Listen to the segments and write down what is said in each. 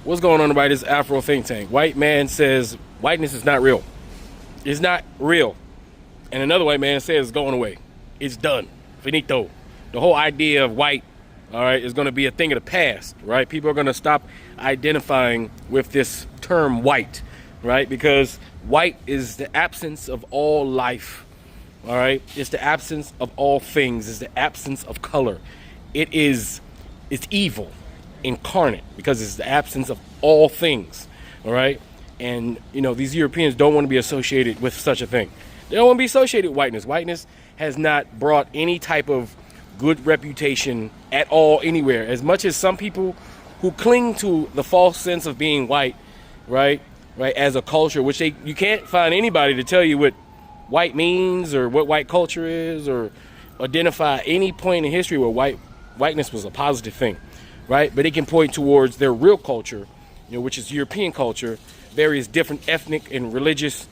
What's going on about this Afro think tank? White man says whiteness is not real. It's not real. And another white man says it's going away. It's done. Finito. The whole idea of white, all right, is going to be a thing of the past, right? People are going to stop identifying with this term white, right? Because white is the absence of all life, all right? It's the absence of all things. It's the absence of color. It's evil incarnate because it's the absence of all things, all right? And, you know, these Europeans don't want to be associated with such a thing. They don't want to be associated with whiteness. Whiteness has not brought any type of good reputation at all anywhere. As much as some people who cling to the false sense of being white, right, as a culture, which you can't find anybody to tell you what white means or what white culture is or identify any point in history where whiteness was a positive thing, right? But they can point towards their real culture, you know, which is European culture, various different ethnic and religious,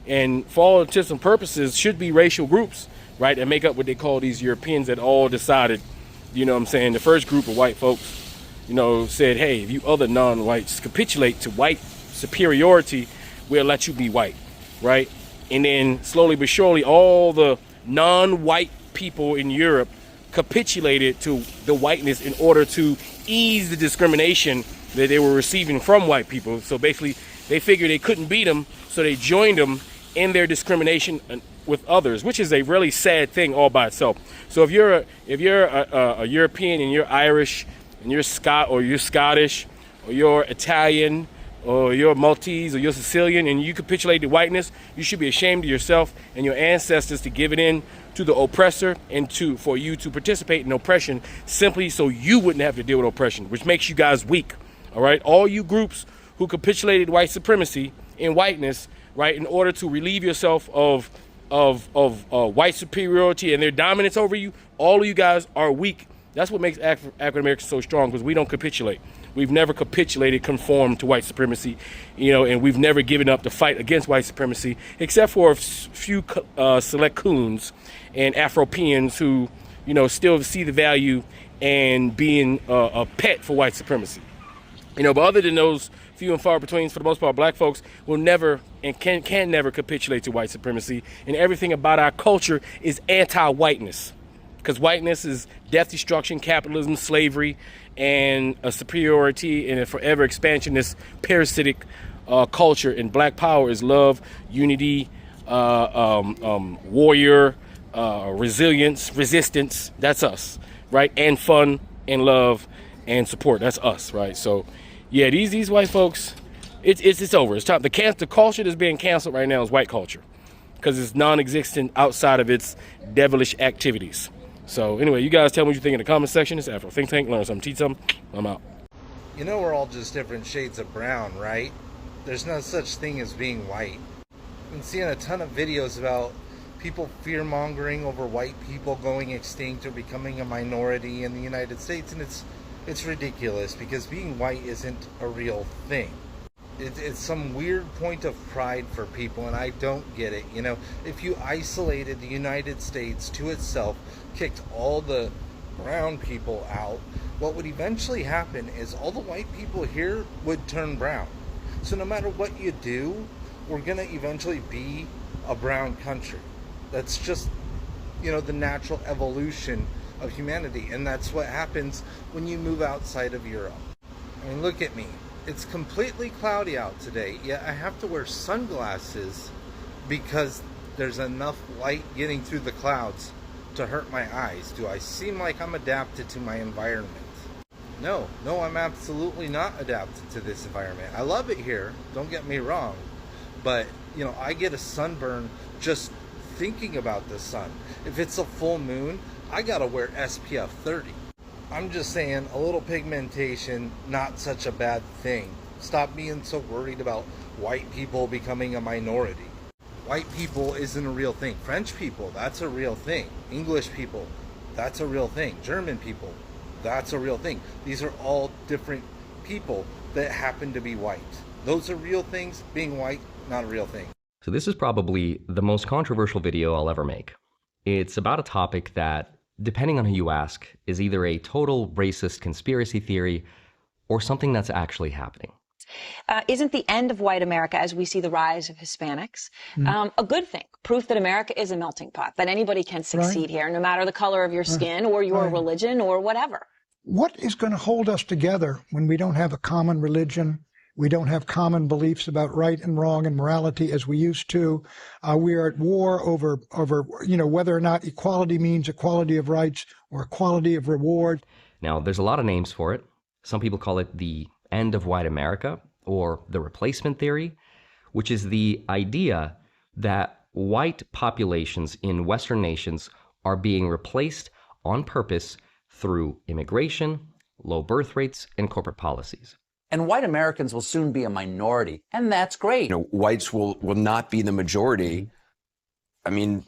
and for all intents and purposes should be racial groups, right, that make up what they call these Europeans that all decided, you know what I'm saying, the first group of white folks, you know, said, hey, if you other non-whites capitulate to white superiority, we'll let you be white, right? And then slowly but surely all the non-white people in Europe capitulated to the whiteness in order to ease the discrimination that they were receiving from white people. So basically they figured they couldn't beat them, so they joined them in their discrimination with others, which is a really sad thing all by itself. So if you're a European and you're Irish and you're Scottish or you're Italian or you're Maltese or you're Sicilian and you capitulate to whiteness, you should be ashamed of yourself and your ancestors to give it in to the oppressor and for you to participate in oppression simply so you wouldn't have to deal with oppression, which makes you guys weak. All right, all you groups who capitulated white supremacy in whiteness, right, in order to relieve yourself of white superiority and their dominance over you, all of you guys are weak. That's what makes African Americans so strong, because we don't capitulate. We've never capitulated, conformed to white supremacy, you know, and we've never given up the fight against white supremacy, except for a few select coons and Afropeans who, you know, still see the value and being a pet for white supremacy. You know, but other than those few and far betweens, for the most part, black folks will never and can never capitulate to white supremacy. And everything about our culture is anti-whiteness, because whiteness is death, destruction, capitalism, slavery, and a superiority and a forever expansionist parasitic culture. And black power is love, unity, warrior, resilience, resistance. That's us, right? And fun and love and support. That's us, right? So yeah, these white folks, it's over. It's time. The culture that's being canceled right now is white culture, because it's non-existent outside of its devilish activities. So anyway, you guys tell me what you think in the comment section. It's Afro Think Tank. Learn something, teach something. I'm out. You know, we're all just different shades of brown, right? There's no such thing as being white. I've been seeing a ton of videos about people fear-mongering over white people going extinct or becoming a minority in the United States, and it's ridiculous, because being white isn't a real thing. It's some weird point of pride for people, and I don't get it. You know, if you isolated the United States to itself, kicked all the brown people out, what would eventually happen is all the white people here would turn brown. So no matter what you do, we're going to eventually be a brown country. That's just, you know, the natural evolution of humanity, and that's what happens when you move outside of Europe. I mean, look at me. It's completely cloudy out today, yet I have to wear sunglasses because there's enough light getting through the clouds to hurt my eyes. Do I seem like I'm adapted to my environment? No, I'm absolutely not adapted to this environment. I love it here, don't get me wrong, but, you know, I get a sunburn just thinking about the sun. If it's a full moon, I gotta wear SPF 30. I'm just saying, a little pigmentation, not such a bad thing. Stop being so worried about white people becoming a minority. White people isn't a real thing. French people, that's a real thing. English people, that's a real thing. German people, that's a real thing. These are all different people that happen to be white. Those are real things. Being white, not a real thing. So this is probably the most controversial video I'll ever make. It's about a topic that, depending on who you ask, is either a total racist conspiracy theory or something that's actually happening. Isn't the end of white America, as we see the rise of Hispanics, a good thing? Proof that America is a melting pot, that anybody can succeed here, no matter the color of your skin or your religion or whatever. What is going to hold us together when we don't have a common religion? We don't have common beliefs about right and wrong and morality as we used to. We are at war over whether or not equality means equality of rights or equality of reward. Now, there's a lot of names for it. Some people call it the end of white America or the replacement theory, which is the idea that white populations in Western nations are being replaced on purpose through immigration, low birth rates, and corporate policies. And white Americans will soon be a minority, and that's great. Whites will not be the majority. I mean,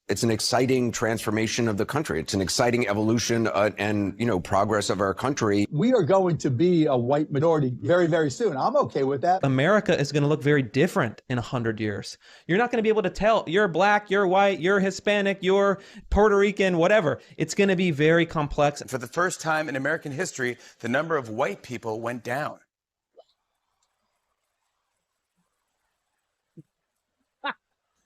it's an exciting transformation of the country. It's an exciting evolution and progress of our country. We are going to be a white minority very, very soon. I'm okay with that. America is going to look very different in 100 years. You're not going to be able to tell you're black, you're white, you're Hispanic, you're Puerto Rican, whatever. It's going to be very complex. For the first time in American history, the number of white people went down.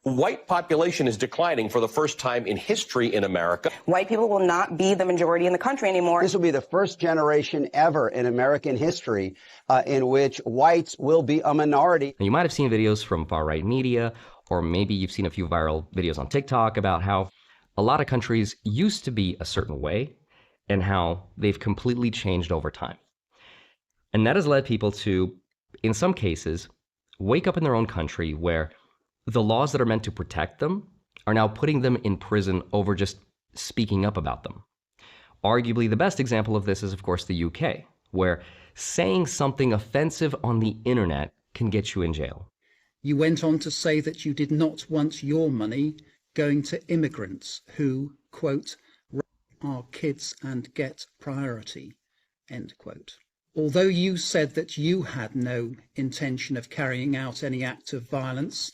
White population is declining for the first time in history in America. White people will not be the majority in the country anymore. This will be the first generation ever in American history in which whites will be a minority. Now, you might have seen videos from far-right media, or maybe you've seen a few viral videos on TikTok about how a lot of countries used to be a certain way and how they've completely changed over time. And that has led people to, in some cases, wake up in their own country where the laws that are meant to protect them are now putting them in prison over just speaking up about them. Arguably, the best example of this is, of course, the UK, where saying something offensive on the internet can get you in jail. You went on to say that you did not want your money going to immigrants who, quote, rape our kids and get priority, end quote. Although you said that you had no intention of carrying out any act of violence,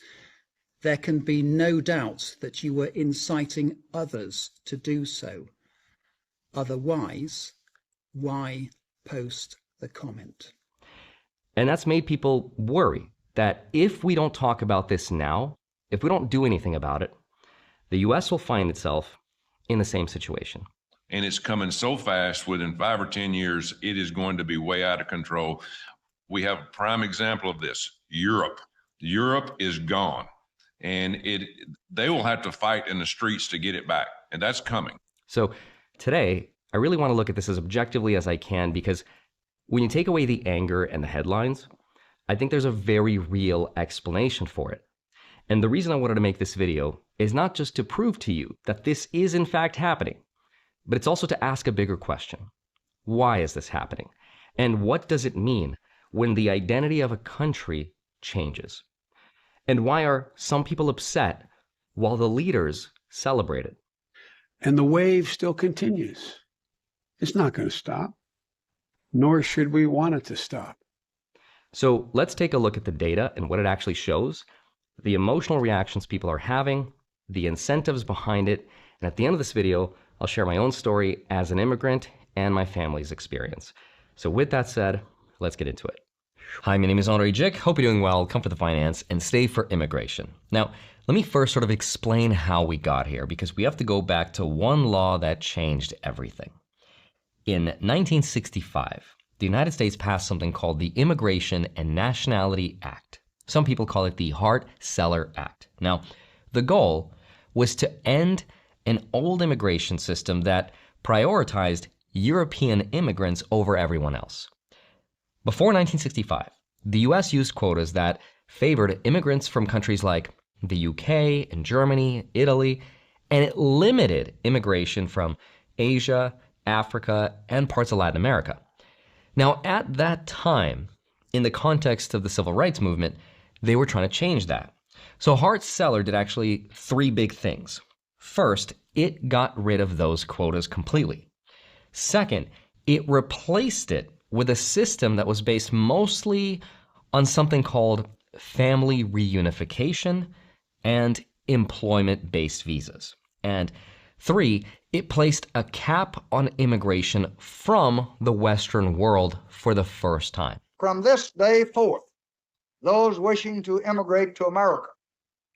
there can be no doubt that you were inciting others to do so. Otherwise, why post the comment? And that's made people worry that if we don't talk about this now, if we don't do anything about it, the U.S. will find itself in the same situation. And it's coming so fast, within 5 or 10 years, it is going to be way out of control. We have a prime example of this, Europe. Europe is gone. And they will have to fight in the streets to get it back. And that's coming. So today, I really want to look at this as objectively as I can, because when you take away the anger and the headlines, I think there's a very real explanation for it. And the reason I wanted to make this video is not just to prove to you that this is in fact happening, but it's also to ask a bigger question. Why is this happening? And what does it mean when the identity of a country changes? And why are some people upset while the leaders celebrate it? And the wave still continues. It's not going to stop, nor should we want it to stop. So let's take a look at the data and what it actually shows, the emotional reactions people are having, the incentives behind it, and at the end of this video, I'll share my own story as an immigrant and my family's experience. So with that said, let's get into it. Hi, my name is Andre Jick. Hope you're doing well. Come for the finance and stay for immigration. Now, let me first sort of explain how we got here, because we have to go back to one law that changed everything. In 1965, the United States passed something called the Immigration and Nationality Act. Some people call it the Hart-Celler Act. Now, the goal was to end an old immigration system that prioritized European immigrants over everyone else. Before 1965, the US used quotas that favored immigrants from countries like the UK and Germany, Italy, and it limited immigration from Asia, Africa, and parts of Latin America. Now, at that time, in the context of the civil rights movement, they were trying to change that. So Hart-Celler did actually 3 big things. First, it got rid of those quotas completely. Second, it replaced it with a system that was based mostly on something called family reunification and employment-based visas. And 3, it placed a cap on immigration from the Western world for the first time. From this day forth, those wishing to immigrate to America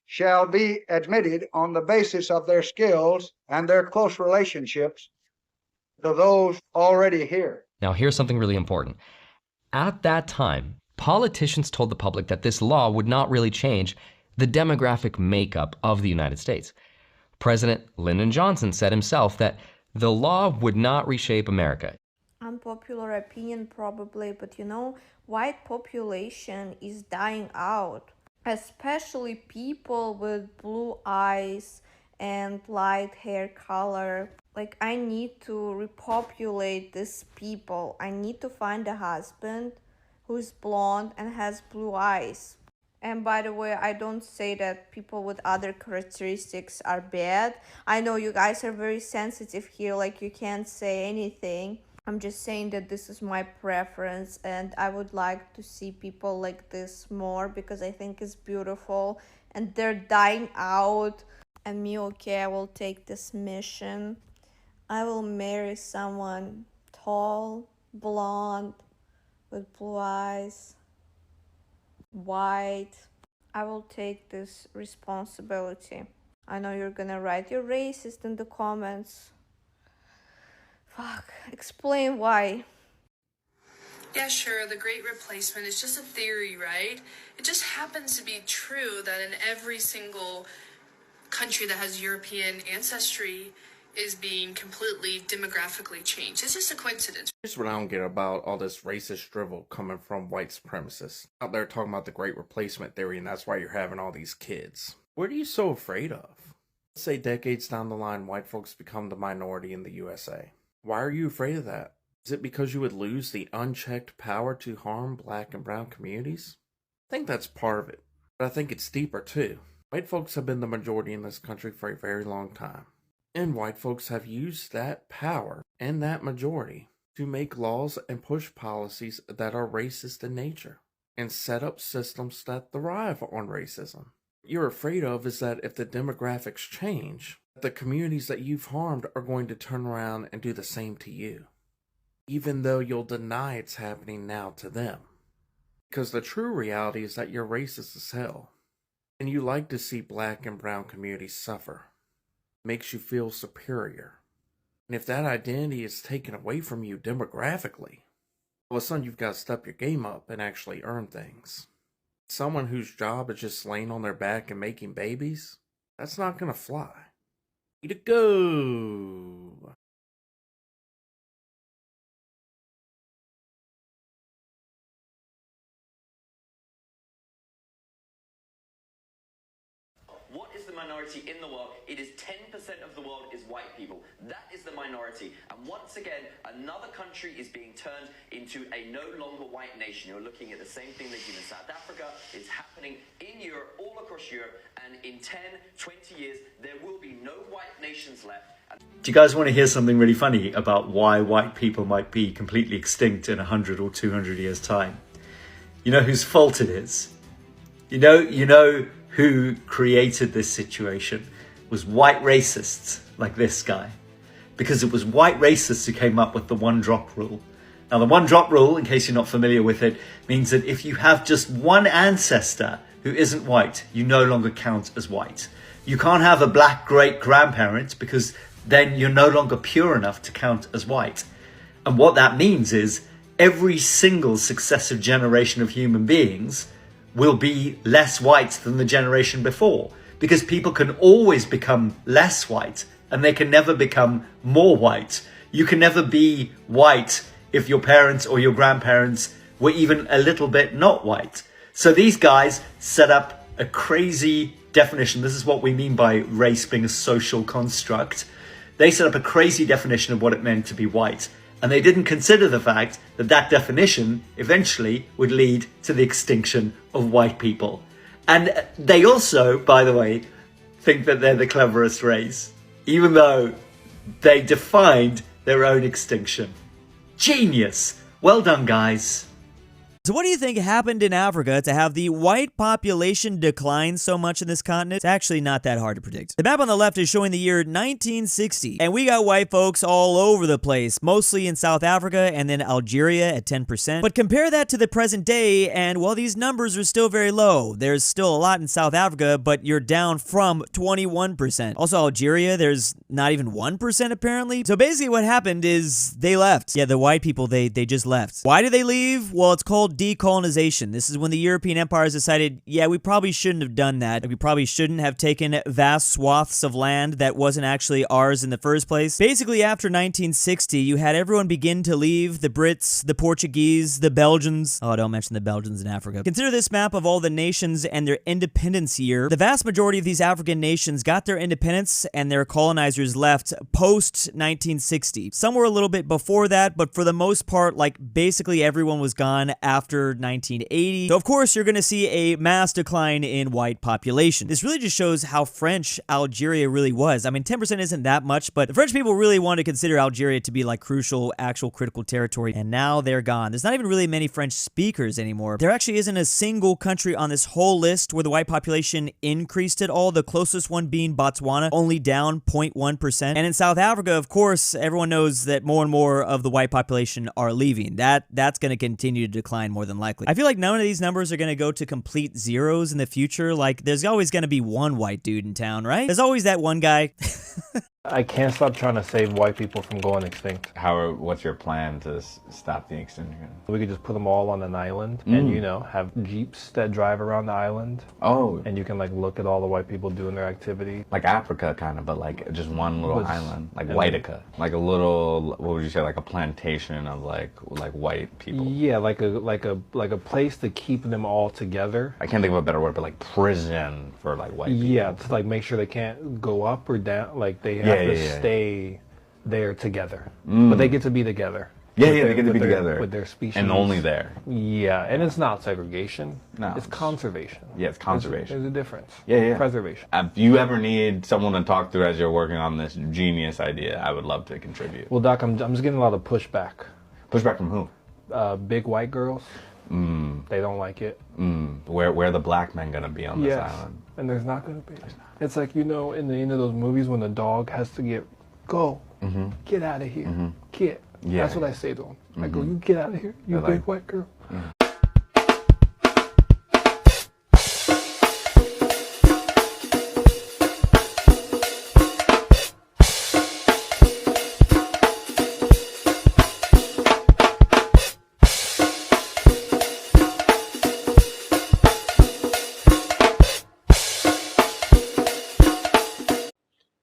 shall be admitted on the basis of their skills and their close relationships to those already here. Now, here's something really important. At that time, politicians told the public that this law would not really change the demographic makeup of the United States. President Lyndon Johnson said himself that the law would not reshape America. Unpopular opinion probably, but you know, white population is dying out, especially people with blue eyes and light hair color. Like, I need to repopulate these people. I need to find a husband who's blonde and has blue eyes. And by the way, I don't say that people with other characteristics are bad. I know you guys are very sensitive here, like you can't say anything. I'm just saying that this is my preference, and I would like to see people like this more because I think it's beautiful and they're dying out. And me, okay, I will take this mission. I will marry someone tall, blonde, with blue eyes, white. I will take this responsibility. I know you're gonna write you're racist in the comments. Fuck, explain why. Yeah, sure, the Great Replacement is just a theory, right? It just happens to be true that in every single country that has European ancestry is being completely demographically changed. It's just a coincidence. Here's what I don't get about all this racist drivel coming from white supremacists. Out there talking about the Great Replacement theory, and that's why you're having all these kids. What are you so afraid of? Let's say decades down the line, white folks become the minority in the USA. Why are you afraid of that? Is it because you would lose the unchecked power to harm black and brown communities? I think that's part of it, but I think it's deeper too. White folks have been the majority in this country for a very long time. And white folks have used that power and that majority to make laws and push policies that are racist in nature and set up systems that thrive on racism. What you're afraid of is that if the demographics change, the communities that you've harmed are going to turn around and do the same to you, even though you'll deny it's happening now to them. Because the true reality is that you're racist as hell, and you like to see black and brown communities suffer. It makes you feel superior. And if that identity is taken away from you demographically, all of a sudden you've got to step your game up and actually earn things. Someone whose job is just laying on their back and making babies, that's not going to fly. Way to go! What is the minority in the world? It is 10% of the world is white people. That is the minority. And once again, another country is being turned into a no longer white nation. You're looking at the same thing they did in South Africa. It's happening in Europe, all across Europe. And in 10, 20 years, there will be no white nations left. Do you guys want to hear something really funny about why white people might be completely extinct in 100 or 200 years' time? You know whose fault it is? You know who created this situation was white racists like this guy. Because it was white racists who came up with the one-drop rule. Now, the one-drop rule, in case you're not familiar with it, means that if you have just one ancestor who isn't white, you no longer count as white. You can't have a black great-grandparent because then you're no longer pure enough to count as white. And what that means is every single successive generation of human beings will be less white than the generation before, because people can always become less white and they can never become more white. You can never be white if your parents or your grandparents were even a little bit not white. So these guys set up a crazy definition. This is what we mean by race being a social construct. They set up a crazy definition of what it meant to be white. And they didn't consider the fact that that definition eventually would lead to the extinction of white people. And they also, by the way, think that they're the cleverest race, even though they defined their own extinction. Genius! Well done, guys. So what do you think happened in Africa to have the white population decline so much in this continent? It's actually not that hard to predict. The map on the left is showing the year 1960, and we got white folks all over the place, mostly in South Africa and then Algeria at 10%. But compare that to the present day, and well, these numbers are still very low. There's still a lot in South Africa, but you're down from 21%. Also, Algeria, there's not even 1% apparently. So basically what happened is they left. Yeah, the white people, they just left. Why did they leave? Well, it's called decolonization. This is when the European empires decided, yeah, we probably shouldn't have done that. We probably shouldn't have taken vast swaths of land that wasn't actually ours in the first place. Basically, after 1960, you had everyone begin to leave. The Brits, the Portuguese, the Belgians. Oh, don't mention the Belgians in Africa. Consider this map of all the nations and their independence year. The vast majority of these African nations got their independence and their colonizers left post-1960. Some were a little bit before that, but for the most part, like basically everyone was gone after 1980. So of course you're going to see a mass decline in white population. This really just shows how French Algeria really was. I mean, 10% isn't that much, but the French people really wanted to consider Algeria to be like crucial, actual critical territory, and now they're gone. There's not even really many French speakers anymore. There actually isn't a single country on this whole list where the white population increased at all, the closest one being Botswana, only down 0.1%. And in South Africa, of course, everyone knows that more and more of the white population are leaving. That's going to continue to decline more than likely. I feel like none of these numbers are going to go to complete zeros in the future. Like, there's always going to be one white dude in town, right? There's always that one guy. I can't stop trying to save white people from going extinct. What's your plan to stop the extinction? We could just put them all on an island and, you know, have jeeps that drive around the island. Oh. And you can, like, look at all the white people doing their activity. Like Africa, kind of, but, like, just one little island. Like Whitica. Like a little, what would you say, like a plantation of, like white people? Yeah, like a place to keep them all together. I can't think of a better word, but, like, prison for, like, white people. Yeah, to, like, make sure they can't go up or down. Like, they have to stay there together. But they get to be together. They get to be together. With their species. And only there. Yeah, and it's not segregation. No. It's conservation. Yeah, it's conservation. There's a difference. Yeah. Preservation. If you ever need someone to talk to as you're working on this genius idea, I would love to contribute. Well, Doc, I'm just getting a lot of pushback. Pushback from who? Big white girls. They don't like it. Where are the black men going to be on this island? And there's not going to be. It's like, you know, in the end of those movies when the dog has to go, get out of here, get. Yeah. That's what I say to them. I go, you get out of here, you big white girl.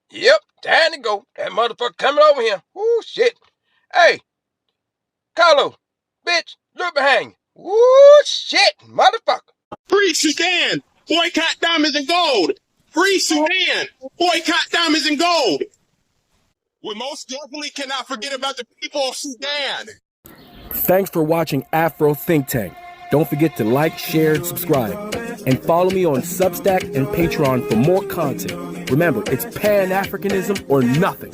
Yep, time to go. That motherfucker coming over here. Ooh, shit. Hey, Carlo, bitch, look behind you. Ooh, shit, motherfucker. Free Sudan, boycott diamonds and gold. Free Sudan, boycott diamonds and gold. We most definitely cannot forget about the people of Sudan. Thanks for watching Afro Think Tank. Don't forget to like, share, and subscribe. And follow me on Substack and Patreon for more content. Remember, it's Pan-Africanism or nothing.